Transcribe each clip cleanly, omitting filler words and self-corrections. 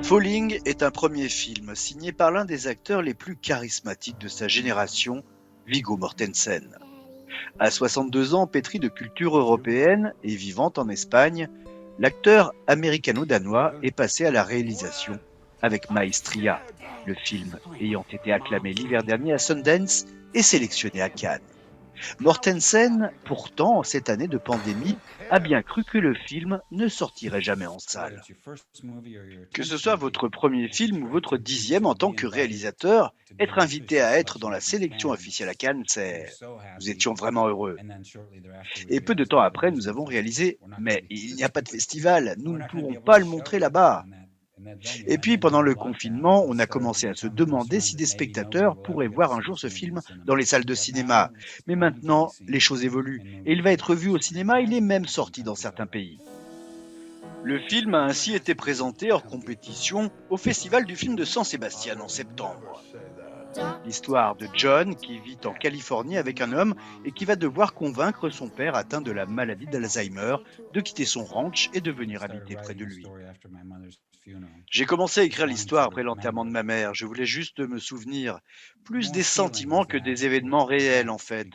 Falling est un premier film signé par l'un des acteurs les plus charismatiques de sa génération, Viggo Mortensen. À 62 ans, pétri de culture européenne et vivant en Espagne, l'acteur américano-danois est passé à la réalisation avec Maestria, le film ayant été acclamé l'hiver dernier à Sundance et sélectionné à Cannes. Mortensen, pourtant, en cette année de pandémie, a bien cru que le film ne sortirait jamais en salle. Que ce soit votre premier film ou votre 10e en tant que réalisateur, être invité à être dans la sélection officielle à Cannes, c'est... Nous étions vraiment heureux. Et peu de temps après, nous avons réalisé, mais il n'y a pas de festival, nous ne pourrons pas le montrer là-bas. Et puis, pendant le confinement, on a commencé à se demander si des spectateurs pourraient voir un jour ce film dans les salles de cinéma. Mais maintenant, les choses évoluent, et il va être vu au cinéma, il est même sorti dans certains pays. Le film a ainsi été présenté hors compétition au Festival du film de San Sebastian en septembre. L'histoire de John qui vit en Californie avec un homme et qui va devoir convaincre son père atteint de la maladie d'Alzheimer de quitter son ranch et de venir habiter près de lui. J'ai commencé à écrire l'histoire après l'enterrement de ma mère. Je voulais juste me souvenir plus des sentiments que des événements réels en fait.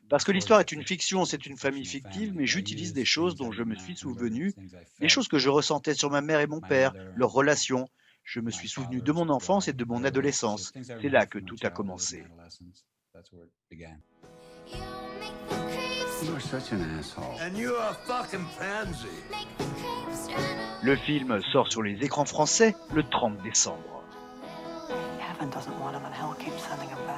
Parce que l'histoire est une fiction, c'est une famille fictive, mais j'utilise des choses dont je me suis souvenu, des choses que je ressentais sur ma mère et mon père, leur relation. Je me suis souvenu de mon enfance et de mon adolescence. C'est là que tout a commencé. You're such an asshole. And you're a fucking pansy. Le film sort sur les écrans français le 30 décembre. Heaven doesn't want him, and hell keeps sending him back.